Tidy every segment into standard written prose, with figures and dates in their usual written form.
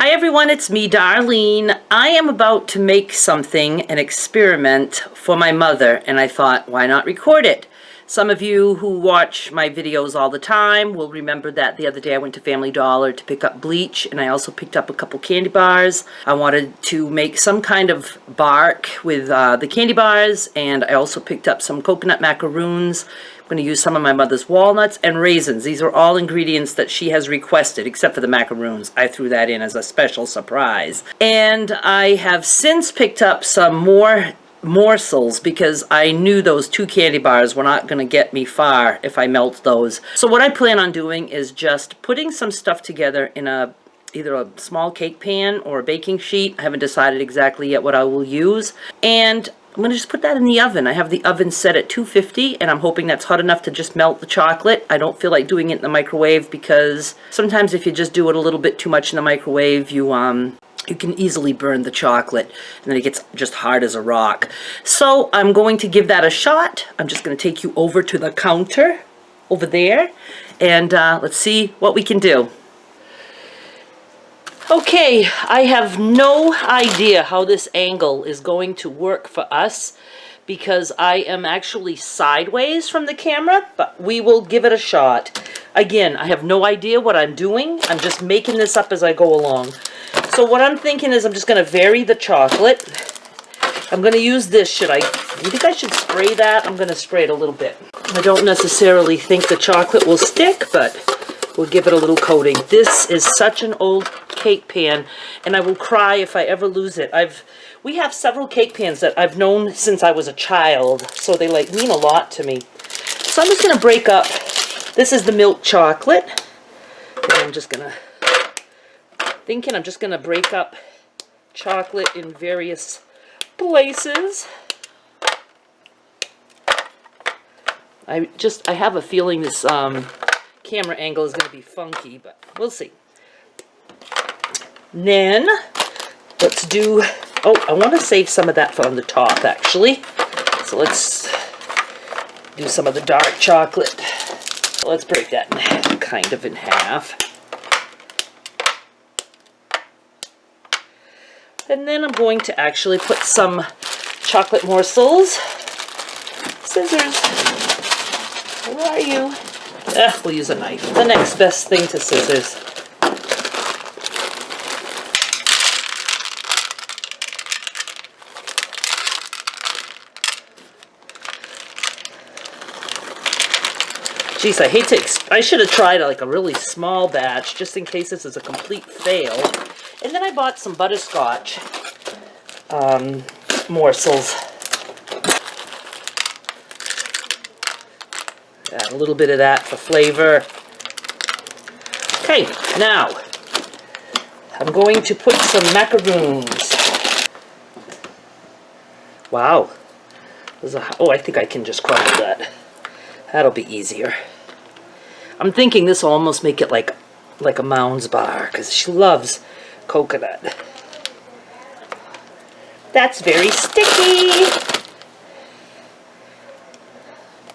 Hi everyone, it's me, Darlene. I am about to make something, an experiment for my mother, and I thought, why not record it? Some of you who watch my videos all the time will remember that the other day I went to Family Dollar to pick up bleach, and I also picked up a couple candy bars. I wanted to make some kind of bark with the candy bars, and I also picked up some coconut macaroons. I'm going to use some of my mother's walnuts and raisins. These are all ingredients that she has requested, except for the macaroons. I threw that in as a special surprise. And I have since picked up some more morsels because I knew those two candy bars were not going to get me far if I melt those. So what I plan on doing is just putting some stuff together in either a small cake pan or a baking sheet. I haven't decided exactly yet what I will use. And I'm going to just put that in the oven. I have the oven set at 250 and I'm hoping that's hot enough to just melt the chocolate. I don't feel like doing it in the microwave because sometimes if you just do it a little bit too much in the microwave, you can easily burn the chocolate and then it gets just hard as a rock. So I'm going to give that a shot. I'm just going to take you over to the counter over there and let's see what we can do. Okay, I have no idea how this angle is going to work for us because I am actually sideways from the camera, but we will give it a shot. Again, I have no idea what I'm doing. I'm just making this up as I go along. So what I'm thinking is I'm just going to vary the chocolate. I'm going to use this. You think I should spray that? I'm going to spray it a little bit. I don't necessarily think the chocolate will stick, but we'll give it a little coating. This is such an old cake pan, and I will cry if I ever lose it. We have several cake pans that I've known since I was a child, so they mean a lot to me. So I'm just going to break up. This is the milk chocolate, and I'm just going to break up chocolate in various places. I have a feeling this camera angle is going to be funky, but we'll see. Then let's do, I want to save some of that for on the top actually. So let's do some of the dark chocolate. Let's break that kind of in half. And then I'm going to actually put some chocolate morsels. Scissors. Where are you? We'll use a knife. The next best thing to scissors. Jeez, I should have tried a really small batch just in case this is a complete fail. And then I bought some butterscotch morsels. Add a little bit of that for flavor. Okay, now I'm going to put some macaroons. Wow. I think I can just crumble that. That'll be easier. I'm thinking this will almost make it like a Mounds bar because she loves coconut. That's very sticky.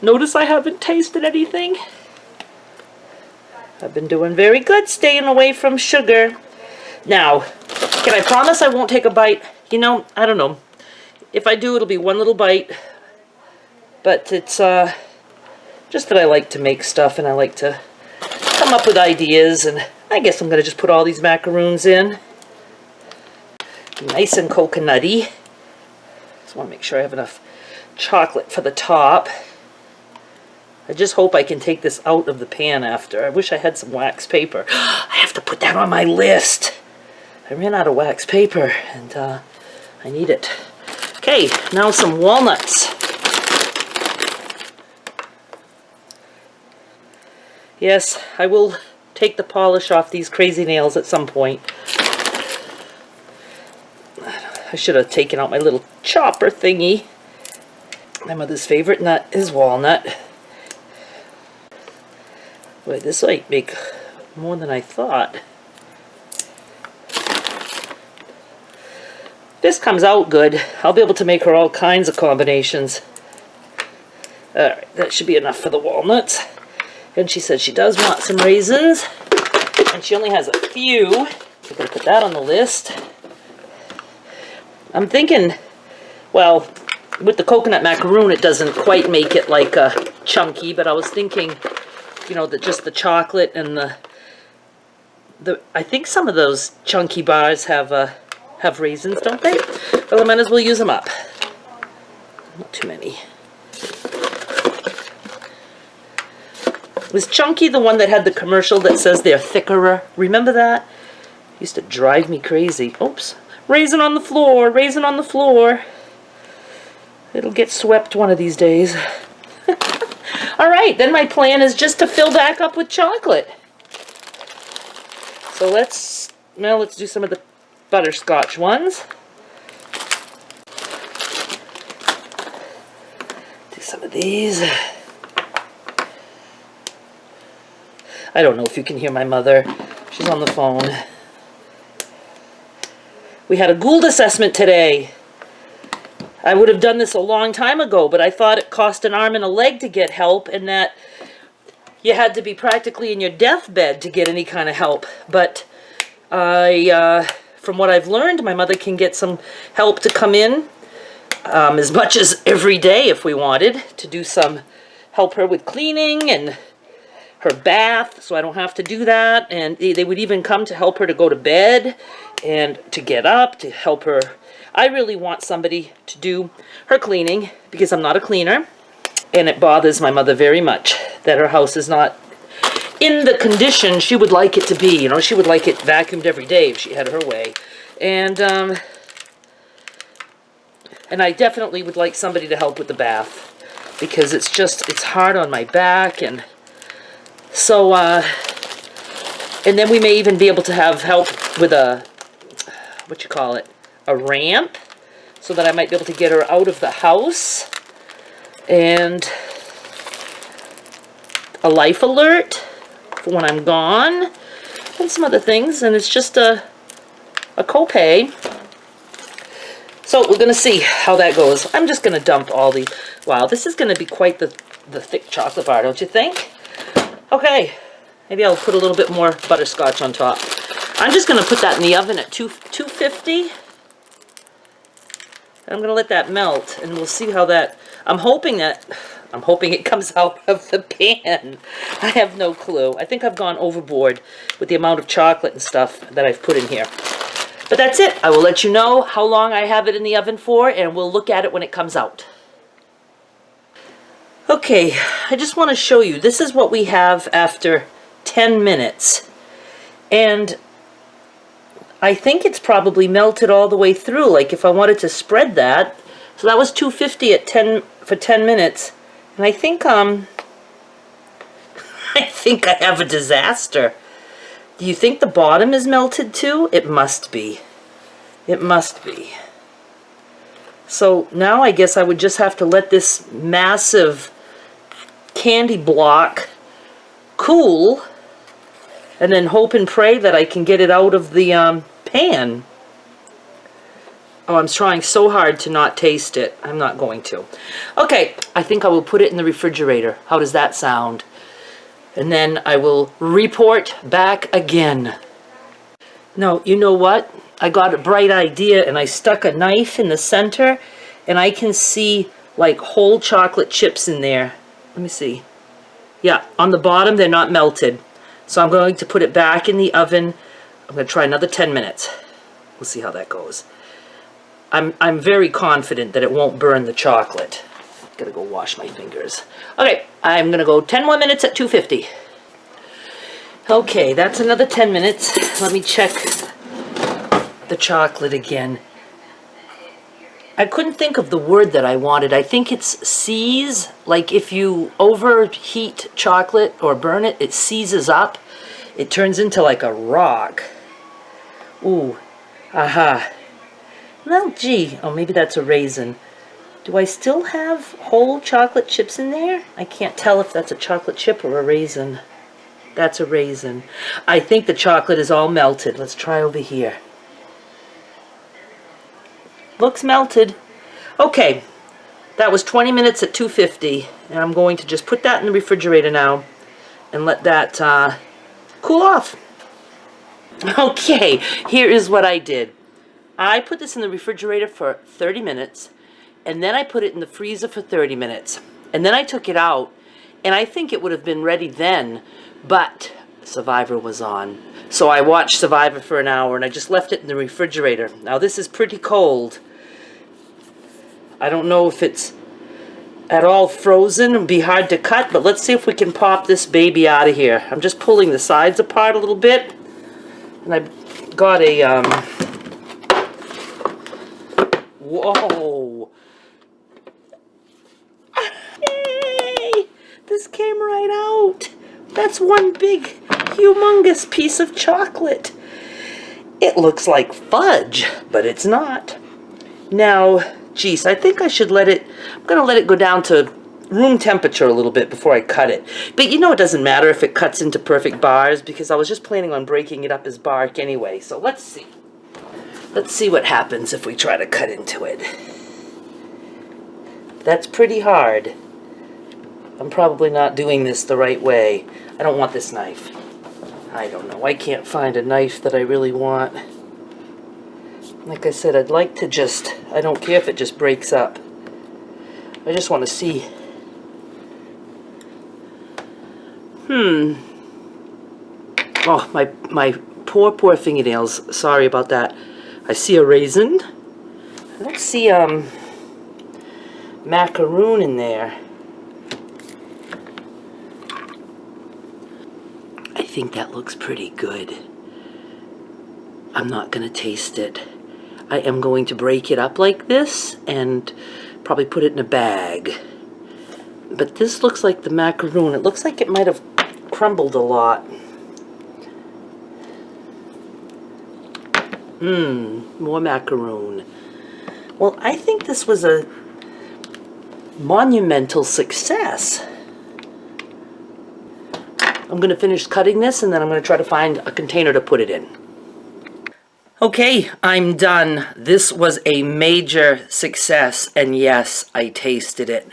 Notice I haven't tasted anything. I've been doing very good staying away from sugar. Now, can I promise I won't take a bite? I don't know. If I do, it'll be one little bite. But it's just that I like to make stuff and I like to come up with ideas, and I guess I'm going to just put all these macaroons in. Nice and coconutty. Just want to make sure I have enough chocolate for the top. I just hope I can take this out of the pan after. I wish I had some wax paper. I have to put that on my list. I ran out of wax paper and I need it. Okay, now some walnuts. Yes, I will take the polish off these crazy nails at some point. I should have taken out my little chopper thingy. My mother's favorite nut is walnut. Boy, this might make more than I thought. This comes out good. I'll be able to make her all kinds of combinations. Alright, that should be enough for the walnuts. And she said she does want some raisins. And she only has a few. We're going to put that on the list. I'm thinking, well, with the coconut macaroon, it doesn't quite make it like chunky, but I was thinking, you know, that just the chocolate and I think some of those chunky bars have raisins, don't they? Well, I might as well use them up. Not too many. Was Chunky the one that had the commercial that says they're thickerer? Remember that? Used to drive me crazy. Oops. Raisin on the floor, raisin on the floor. It'll get swept one of these days. All right, then my plan is just to fill back up with chocolate. So let's do some of the butterscotch ones. Do some of these. I don't know if you can hear my mother. She's on the phone. We had a Gould assessment today. I would have done this a long time ago, but I thought it cost an arm and a leg to get help, and that you had to be practically in your deathbed to get any kind of help. But from what I've learned, my mother can get some help to come in as much as every day if we wanted, to do some, help her with cleaning and her bath, so I don't have to do that. And they would even come to help her to go to bed and to get up, to help her. I really want somebody to do her cleaning because I'm not a cleaner, and it bothers my mother very much that her house is not in the condition she would like it to be. You know, she would like it vacuumed every day if she had her way. And I definitely would like somebody to help with the bath because it's hard on my back. And so, and then we may even be able to have help with a ramp, so that I might be able to get her out of the house, and a life alert for when I'm gone, and some other things. And it's just a copay. So we're going to see how that goes. I'm just going to dump all the, wow, this is going to be quite the thick chocolate bar, don't you think? Okay, maybe I'll put a little bit more butterscotch on top. I'm just going to put that in the oven at 250. I'm going to let that melt, and we'll see how that, I'm hoping it comes out of the pan. I have no clue. I think I've gone overboard with the amount of chocolate and stuff that I've put in here. But that's it. I will let you know how long I have it in the oven for, and we'll look at it when it comes out. Okay, I just want to show you. This is what we have after 10 minutes. And I think it's probably melted all the way through, like if I wanted to spread that. So that was 250 for 10 minutes. And I think I have a disaster. Do you think the bottom is melted too? It must be. It must be. So now I guess I would just have to let this massive candy block cool, and then hope and pray that I can get it out of the pan. Oh, I'm trying so hard to not taste it. I'm not going to. Okay, I think I will put it in the refrigerator. How does that sound? And then I will report back again. No, you know what? I got a bright idea, and I stuck a knife in the center, and I can see like whole chocolate chips in there. Let me see. Yeah, on the bottom they're not melted. So I'm going to put it back in the oven. I'm going to try another 10 minutes. We'll see how that goes. I'm very confident that it won't burn the chocolate. Gotta go wash my fingers. Okay, I'm gonna go 10 more minutes at 250. Okay, that's another 10 minutes. Let me check the chocolate again. I couldn't think of the word that I wanted. I think it's seize. Like if you overheat chocolate or burn it, it seizes up. It turns into like a rock. Ooh, aha. Well, gee, oh, maybe that's a raisin. Do I still have whole chocolate chips in there? I can't tell if that's a chocolate chip or a raisin. That's a raisin. I think the chocolate is all melted. Let's try over here. Looks melted. Okay, that was 20 minutes at 250, and I'm going to just put that in the refrigerator now and let that cool off. Okay, here is what I did. I put this in the refrigerator for 30 minutes, and then I put it in the freezer for 30 minutes. And then I took it out, and I think it would have been ready then, but Survivor was on. So I watched Survivor for an hour, and I just left it in the refrigerator. Now this is pretty cold. I don't know if it's at all frozen and be hard to cut, but let's see if we can pop this baby out of here. I'm just pulling the sides apart a little bit, and I've got a, whoa. Yay! This came right out. That's one big, humongous piece of chocolate. It looks like fudge, but it's not. Now, geez, I think I should let it, I'm going to let it go down to room temperature a little bit before I cut it. But you know it doesn't matter if it cuts into perfect bars because I was just planning on breaking it up as bark anyway. So let's see. Let's see what happens if we try to cut into it. That's pretty hard. I'm probably not doing this the right way. I don't want this knife. I don't know. I can't find a knife that I really want. Like I said, I'd like to just, I don't care if it just breaks up. I just want to see. Oh, my poor fingernails. Sorry about that. I see a raisin. I don't see macaroon in there. I think that looks pretty good. I'm not going to taste it. I am going to break it up like this and probably put it in a bag. But this looks like the macaroon. It looks like it might have crumbled a lot. More macaroon. Well, I think this was a monumental success. I'm going to finish cutting this and then I'm going to try to find a container to put it in. Okay, I'm done. This was a major success, and yes, I tasted it.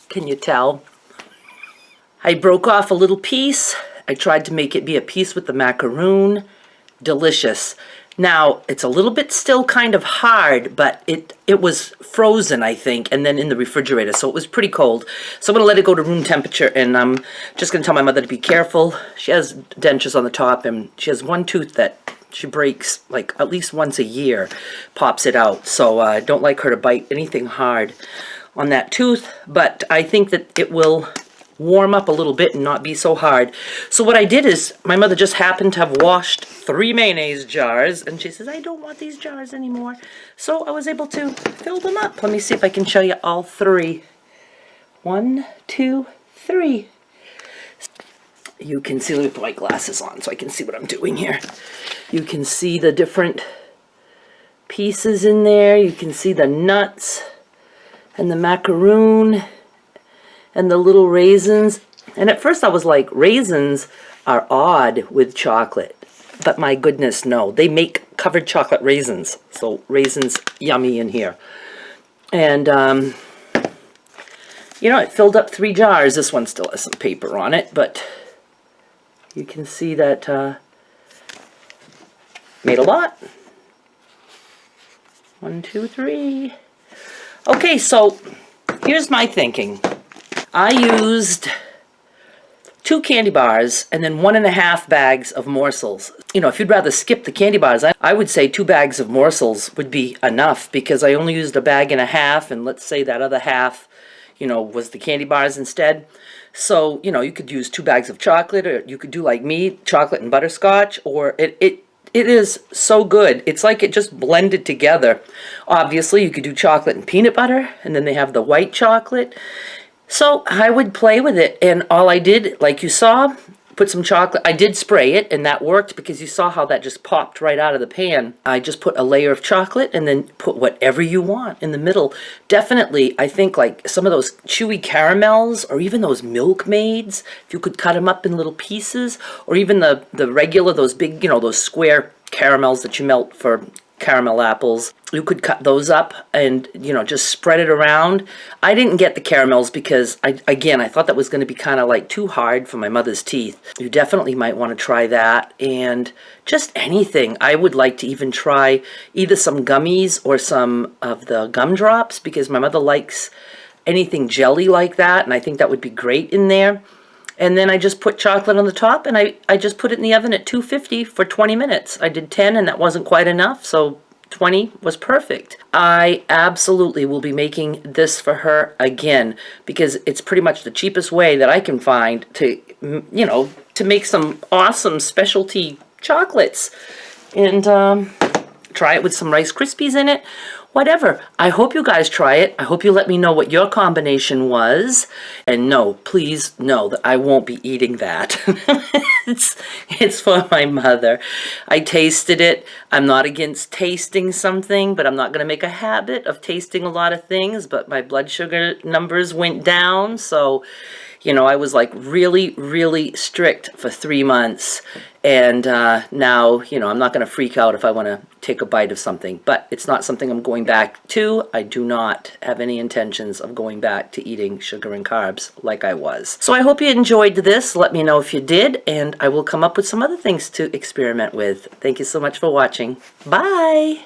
Can you tell? I broke off a little piece. I tried to make it be a piece with the macaroon. Delicious. Now, it's a little bit still kind of hard, but it was frozen, I think, and then in the refrigerator, so it was pretty cold. So I'm going to let it go to room temperature, and I'm just going to tell my mother to be careful. She has dentures on the top, and she has one tooth that she breaks like at least once a year, pops it out. So I don't like her to bite anything hard on that tooth, but I think that it will warm up a little bit and not be so hard. So what I did is, my mother just happened to have washed 3 mayonnaise jars, and she says, I don't want these jars anymore. So I was able to fill them up. Let me see if I can show you all 3. 1, 2, 3. You can see, let me put my glasses on so I can see what I'm doing here. You can see the different pieces in there. You can see the nuts and the macaroon and the little raisins. And at first I was like, raisins are odd with chocolate. But my goodness, no. They make covered chocolate raisins. So raisins, yummy in here. And, you know, it filled up 3 jars. This one still has some paper on it, but you can see that made a lot. 1, 2, 3. Okay, so here's my thinking. I used 2 candy bars and then 1.5 bags of morsels. You know, if you'd rather skip the candy bars, I would say 2 bags of morsels would be enough because I only used 1.5 bags, and let's say that other half, you know, was the candy bars instead. So, you know, you could use 2 bags of chocolate, or you could do like me, chocolate and butterscotch, or it is so good. It's like it just blended together. Obviously, you could do chocolate and peanut butter, and then they have the white chocolate. So I would play with it, and all I did, like you saw, put some chocolate. I did spray it, and that worked because you saw how that just popped right out of the pan. I just put a layer of chocolate and then put whatever you want in the middle. Definitely, I think like some of those chewy caramels or even those milkmaids, if you could cut them up in little pieces, or even the regular, those big, you know, those square caramels that you melt for caramel apples. You could cut those up and, you know, just spread it around. I didn't get the caramels because, I thought that was going to be kind of like too hard for my mother's teeth. You definitely might want to try that. And just anything. I would like to even try either some gummies or some of the gumdrops because my mother likes anything jelly like that. And I think that would be great in there. And then I just put chocolate on the top and I just put it in the oven at 250 for 20 minutes. I did 10 and that wasn't quite enough, so 20 was perfect. I absolutely will be making this for her again because it's pretty much the cheapest way that I can find to, you know, to make some awesome specialty chocolates. And try it with some Rice Krispies in it. Whatever. I hope you guys try it. I hope you let me know what your combination was. And no, please know that I won't be eating that. It's for my mother. I tasted it. I'm not against tasting something, but I'm not going to make a habit of tasting a lot of things. But my blood sugar numbers went down. So, you know, I was like really, really strict for 3 months. And now, you know, I'm not going to freak out if I want to take a bite of something. But it's not something I'm going back to. I do not have any intentions of going back to eating sugar and carbs like I was. So I hope you enjoyed this. Let me know if you did. And I will come up with some other things to experiment with. Thank you so much for watching. Bye!